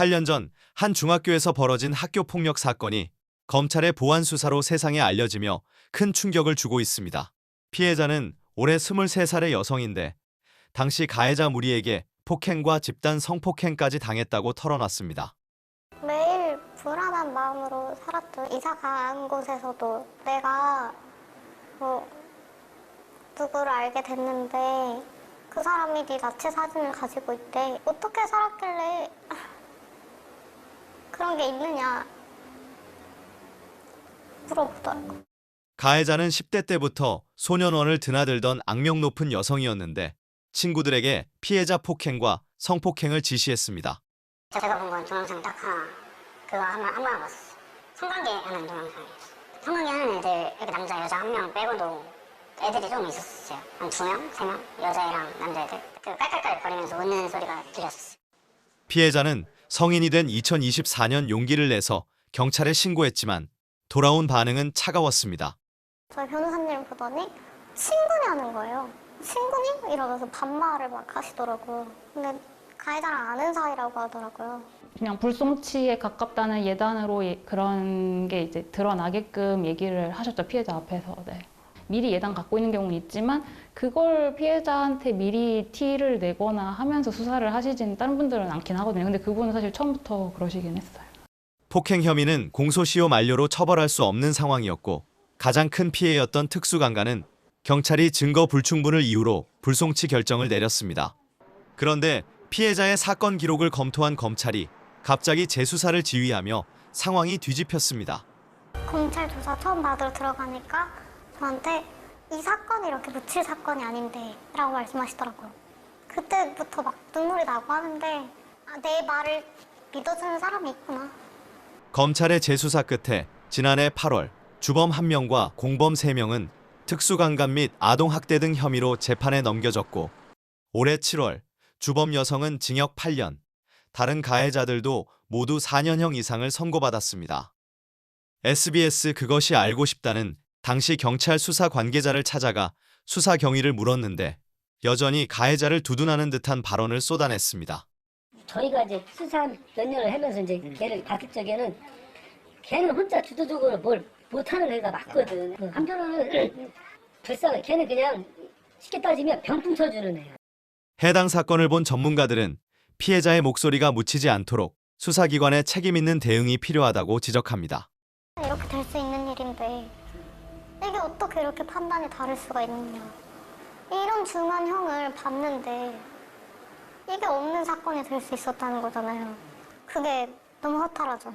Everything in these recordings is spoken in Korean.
8년 전 한 중학교에서 벌어진 학교 폭력 사건이 검찰의 보안 수사로 세상에 알려지며 큰 충격을 주고 있습니다. 피해자는 올해 23살의 여성인데 당시 가해자 무리에게 폭행과 집단 성폭행까지 당했다고 털어놨습니다. 매일 불안한 마음으로 살았죠. 이사 간 곳에서도 내가 누구를 알게 됐는데 그 사람이 네 나체 사진을 가지고 있대. 어떻게 살았길래 그런 게 있느냐 물어보더라고. 가해자는 10대 때부터 소년원을 드나들던 악명 높은 여성이었는데 친구들에게 피해자 폭행과 성폭행을 지시했습니다. 제가 본 건 동영상 딱 하나, 그거 한 번 봤었어요. 성관계 하는 동영상이었어요. 성관계 하는 애들, 이렇게 남자, 여자 한 명 빼고도 애들이 좀 있었어요. 한 2명, 3명? 여자애랑 남자애들. 그 깔깔깔 거리면서 웃는 소리가 들렸었어요. 피해자는 성인이 된 2024년 용기를 내서 경찰에 신고했지만 돌아온 반응은 차가웠습니다. 저희 변호사님 보더니 친구냐는 거예요. 친구니? 이러면서 반말을 막 하시더라고요. 근데 가해자랑 아는 사이라고 하더라고요. 그냥 불송치에 가깝다는 예단으로 그런 게 이제 드러나게끔 얘기를 하셨죠, 피해자 앞에서. 네. 미리 예단 갖고 있는 경우는 있지만 그걸 피해자한테 미리 티를 내거나 하면서 수사를 하시진 다른 분들은 않긴 하거든요. 근데 그분은 사실 처음부터 그러시긴 했어요. 폭행 혐의는 공소시효 만료로 처벌할 수 없는 상황이었고 가장 큰 피해였던 특수강간은 경찰이 증거 불충분을 이유로 불송치 결정을 내렸습니다. 그런데 피해자의 사건 기록을 검토한 검찰이 갑자기 재수사를 지휘하며 상황이 뒤집혔습니다. 검찰 조사 처음 받으러 들어가니까 저한테 이 사건이 이렇게 묻힐 사건이 아닌데 라고 말씀하시더라고요. 그때부터 막 눈물이 나고 하는데 내 말을 믿어주는 사람이 있구나. 검찰의 재수사 끝에 지난해 8월 주범 1명과 공범 3명은 특수강간 및 아동학대 등 혐의로 재판에 넘겨졌고 올해 7월 주범 여성은 징역 8년, 다른 가해자들도 모두 4년형 이상을 선고받았습니다. SBS 그것이 알고 싶다는 당시 경찰 수사 관계자를 찾아가 수사 경위를 물었는데 여전히 가해자를 두둔하는 듯한 발언을 쏟아냈습니다. 저희가 이제 수사 몇 년을 하면서 이제 걔를 봤을 적에는 걔는 혼자 주도적으로 뭘 못하는 애가 맞거든. 한편으로는 불쌍해. 걔는 그냥 쉽게 따지면 병풍 쳐주는 애야. 해당 사건을 본 전문가들은 피해자의 목소리가 묻히지 않도록 수사기관의 책임 있는 대응이 필요하다고 지적합니다. 이렇게 될 수 있는 일인데 이게 어떻게 이렇게 판단이 다를 수가 있느냐. 이런 중한 형을 받는데 이게 없는 사건이 될 수 있었다는 거잖아요. 그게 너무 허탈하죠.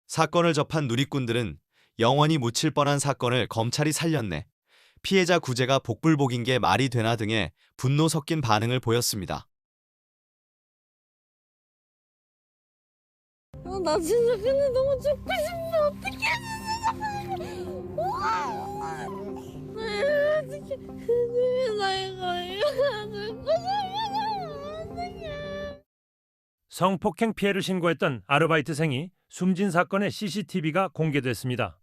사건을 접한 누리꾼들은 영원히 묻힐 뻔한 사건을 검찰이 살렸네. 피해자 구제가 복불복인 게 말이 되나 등의 분노 섞인 반응을 보였습니다. 나 진짜 근데 너무 죽고 싶어. 어떡해. 어떡해. 나 이거 죽고 싶어. 어떡해. 성폭행 피해를 신고했던 아르바이트생이 숨진 사건의 CCTV가 공개됐습니다.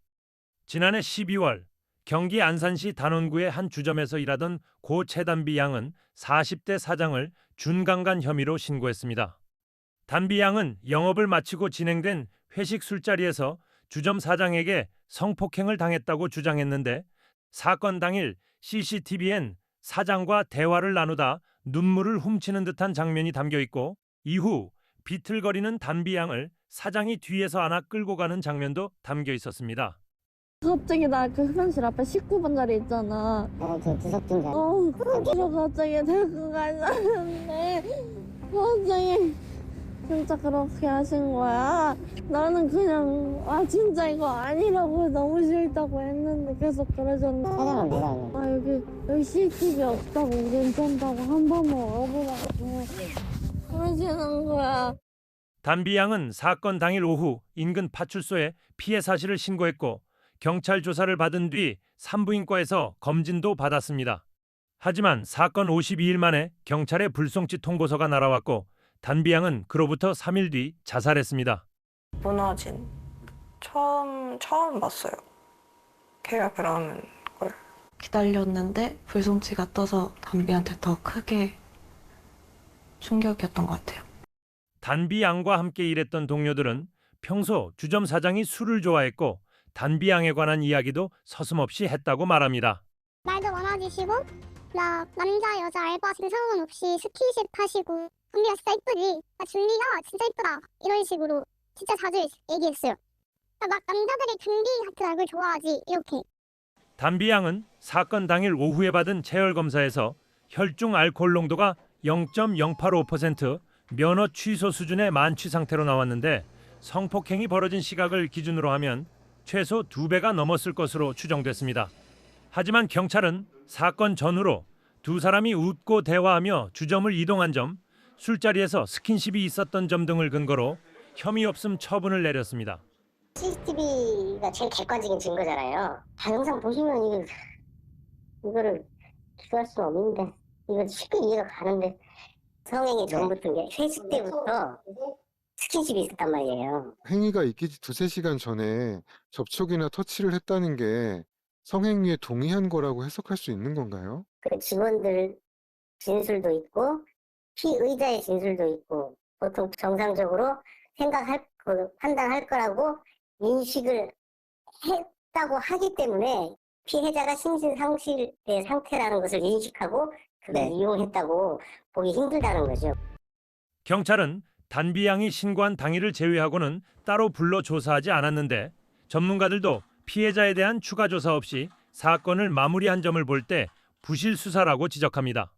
지난해 12월 경기 안산시 단원구의 한 주점에서 일하던 고 최단비 양은 40대 사장을 준강간 혐의로 신고했습니다. 단비 양은 영업을 마치고 진행된 회식 술자리에서 주점 사장에게 성폭행을 당했다고 주장했는데 사건 당일 CCTV엔 사장과 대화를 나누다 눈물을 훔치는 듯한 장면이 담겨 있고 이후 비틀거리는 단비 양을 사장이 뒤에서 안아 끌고 가는 장면도 담겨 있었습니다. 갑자기 나 그 흡연실 앞에 19번 자리 있잖아. 그 구석진 자. 거기로 갑자기 데리고 가자는데 갑자기 진짜 그렇게 하신 거야. 나는 그냥 진짜 이거 아니라고 너무 싫다고 했는데 계속 그러셨는데 사장은 뭐라고? 여기 CCTV 없다고 괜찮다고 한 번만 와보라고 그러시는 거야. 단비 양은 사건 당일 오후 인근 파출소에 피해 사실을 신고했고 경찰 조사를 받은 뒤 산부인과에서 검진도 받았습니다. 하지만 사건 52일 만에 경찰에 불송치 통보서가 날아왔고 단비 양은 그로부터 3일 뒤 자살했습니다. 무너진 처음 봤어요. 걔가 그러는 걸. 기다렸는데 불송치가 떠서 담비한테 더 크게 충격이었던 것 같아요. 단비 양과 함께 일했던 동료들은 평소 주점 사장이 술을 좋아했고 단비 양에 관한 이야기도 서슴없이 했다고 말합니다. 말도 많아지시고 남자 여자 알바 상관없이 스킨십 하시고 준비가 진짜 이쁘지, 준비가 진짜 이쁘다 이런 식으로 진짜 자주 얘기했어요. 막 남자들이 준비 같은 얼굴 좋아하지 이렇게. 단비 양은 사건 당일 오후에 받은 체열 검사에서 혈중 알코올 농도가 0.085%, 면허 취소 수준의 만취 상태로 나왔는데 성폭행이 벌어진 시각을 기준으로 하면 최소 2배가 넘었을 것으로 추정됐습니다. 하지만 경찰은 사건 전후로 두 사람이 웃고 대화하며 주점을 이동한 점, 술자리에서 스킨십이 있었던 점 등을 근거로 혐의 없음 처분을 내렸습니다. CCTV가 제일 객관적인 증거잖아요. 동영상 보시면 이거를 기소할 수는 없는데 이거 쉽게 이해가 가는데 성행이 전부터 회식 때부터 스킨십이 있었단 말이에요. 행위가 있기 두세 시간 전에 접촉이나 터치를 했다는 게 성행위에 동의한 거라고 해석할 수 있는 건가요? 그 직원들 진술도 있고 피의자의 진술도 있고 보통 정상적으로 판단할 거라고 인식을 했다고 하기 때문에 피해자가 심신상실의 상태라는 것을 인식하고 그걸 이용했다고 보기 힘들다는 거죠. 경찰은 단비 양이 신고한 당일을 제외하고는 따로 불러 조사하지 않았는데 전문가들도 피해자에 대한 추가 조사 없이 사건을 마무리한 점을 볼 때 부실 수사라고 지적합니다.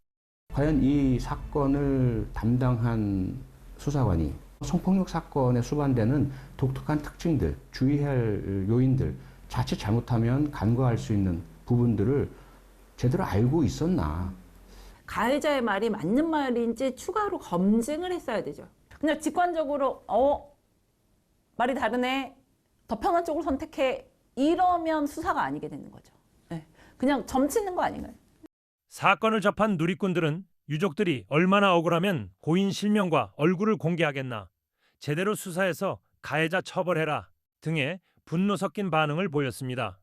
과연 이 사건을 담당한 수사관이 성폭력 사건에 수반되는 독특한 특징들, 주의해야 할 요인들, 자칫 잘못하면 간과할 수 있는 부분들을 제대로 알고 있었나. 가해자의 말이 맞는 말인지 추가로 검증을 했어야 되죠. 그냥 직관적으로 말이 다르네, 더 편한 쪽을 선택해 이러면 수사가 아니게 되는 거죠. 네. 그냥 점치는 거 아닌가요? 사건을 접한 누리꾼들은 유족들이 얼마나 억울하면 고인 실명과 얼굴을 공개하겠나, 제대로 수사해서 가해자 처벌해라 등의 분노 섞인 반응을 보였습니다.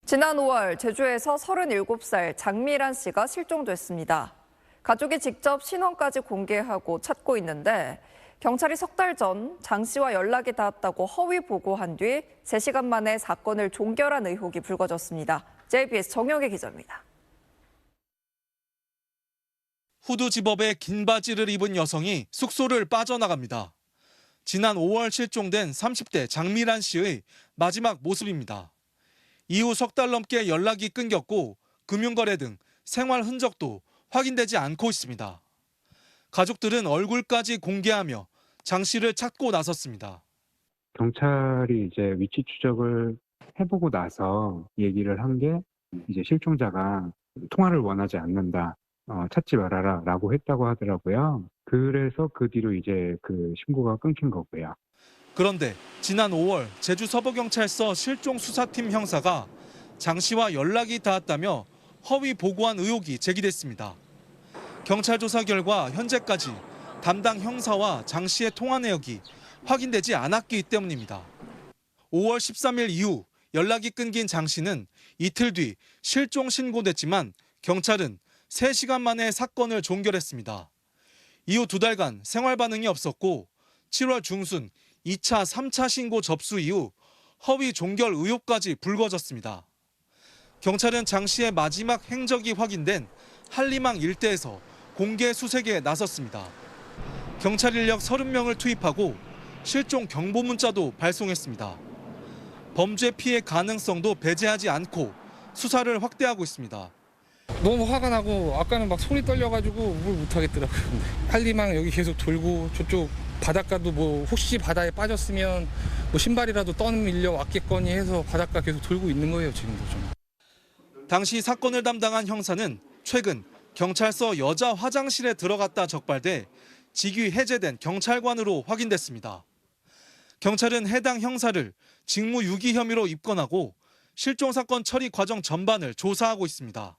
지난 5월 제주에서 37살 장미란 씨가 실종됐습니다. 가족이 직접 신원까지 공개하고 찾고 있는데 경찰이 석 달 전 장 씨와 연락이 닿았다고 허위 보고한 뒤 3시간 만에 사건을 종결한 의혹이 불거졌습니다. JBS 정혁의 기자입니다. 후드 집업에 긴 바지를 입은 여성이 숙소를 빠져나갑니다. 지난 5월 실종된 30대 장미란 씨의 마지막 모습입니다. 이후 석 달 넘게 연락이 끊겼고 금융거래 등 생활 흔적도 확인되지 않고 있습니다. 가족들은 얼굴까지 공개하며 장 씨를 찾고 나섰습니다. 경찰이 이제 위치 추적을 해보고 나서 얘기를 한 게 이제 실종자가 통화를 원하지 않는다, 찾지 말아라 라고 했다고 하더라고요. 그래서 그 뒤로 이제 그 신고가 끊긴 거고요. 그런데 지난 5월 제주 서부경찰서 실종수사팀 형사가 장 씨와 연락이 닿았다며 허위 보고한 의혹이 제기됐습니다. 경찰 조사 결과 현재까지 담당 형사와 장 씨의 통화 내역이 확인되지 않았기 때문입니다. 5월 13일 이후 연락이 끊긴 장 씨는 이틀 뒤 실종 신고됐지만 경찰은 3시간 만에 사건을 종결했습니다. 이후 2달간 생활 반응이 없었고 7월 중순 2차, 3차 신고 접수 이후 허위 종결 의혹까지 불거졌습니다. 경찰은 장 씨의 마지막 행적이 확인된 한리망 일대에서 공개 수색에 나섰습니다. 경찰 인력 30명을 투입하고 실종 경보 문자도 발송했습니다. 범죄 피해 가능성도 배제하지 않고 수사를 확대하고 있습니다. 너무 화가 나고 아까는 막 손이 떨려가지고 뭘 못하겠더라고요. 한리망 여기 계속 돌고 저쪽 바닷가도 뭐 혹시 바다에 빠졌으면 뭐 신발이라도 떠밀려 왔겠거니 해서 바닷가 계속 돌고 있는 거예요, 지금도 좀. 당시 사건을 담당한 형사는 최근 경찰서 여자 화장실에 들어갔다 적발돼 직위 해제된 경찰관으로 확인됐습니다. 경찰은 해당 형사를 직무유기 혐의로 입건하고 실종 사건 처리 과정 전반을 조사하고 있습니다.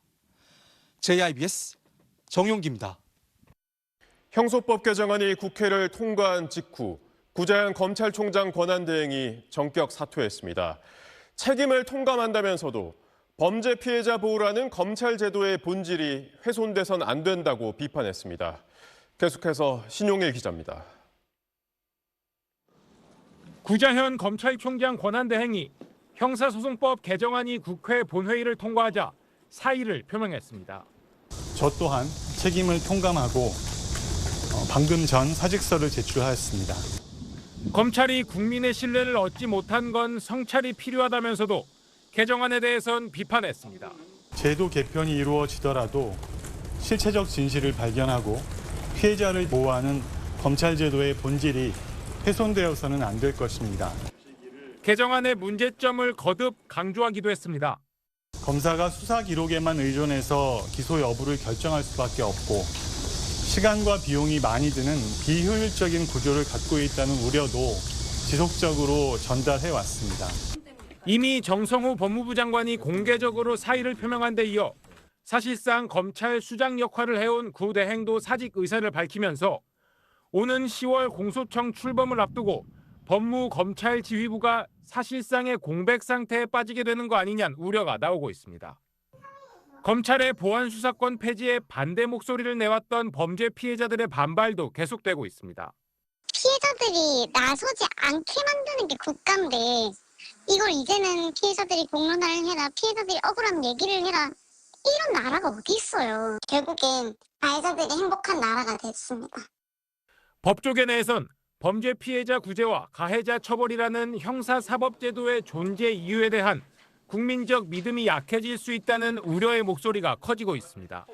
JIBS 정용기입니다. 형소법 개정안이 국회를 통과한 직후 구자현 검찰총장 권한대행이 전격 사퇴했습니다. 책임을 통감한다면서도 범죄 피해자 보호라는 검찰 제도의 본질이 훼손돼선 안 된다고 비판했습니다. 계속해서 신용일 기자입니다. 구자현 검찰총장 권한대행이 형사소송법 개정안이 국회 본회의를 통과하자 사의를 표명했습니다. 저 또한 책임을 통감하고 방금 전 사직서를 제출하였습니다. 검찰이 국민의 신뢰를 얻지 못한 건 성찰이 필요하다면서도 개정안에 대해선 비판했습니다. 제도 개편이 이루어지더라도 실체적 진실을 발견하고 피해자를 보호하는 검찰 제도의 본질이 훼손되어서는 안 될 것입니다. 개정안의 문제점을 거듭 강조하기도 했습니다. 검사가 수사 기록에만 의존해서 기소 여부를 결정할 수밖에 없고 시간과 비용이 많이 드는 비효율적인 구조를 갖고 있다는 우려도 지속적으로 전달해 왔습니다. 이미 정성호 법무부 장관이 공개적으로 사의를 표명한 데 이어 사실상 검찰 수장 역할을 해온 구 대행도 사직 의사를 밝히면서 오는 10월 공소청 출범을 앞두고 법무검찰지휘부가 사실상의 공백 상태에 빠지게 되는 거 아니냐는 우려가 나오고 있습니다. 검찰의 보안 수사권 폐지에 반대 목소리를 내왔던 범죄 피해자들의 반발도 계속되고 있습니다. 피해자들이 나서지 않게 만드는 게 국가인데 이걸 이제는 피해자들이 공론화를 해라, 피해자들이 억울한 얘기를 해라, 이런 나라가 어디 있어요. 결국엔 가해자들이 행복한 나라가 됐습니다. 법조계 내에선 범죄 피해자 구제와 가해자 처벌이라는 형사사법제도의 존재 이유에 대한 국민적 믿음이 약해질 수 있다는 우려의 목소리가 커지고 있습니다.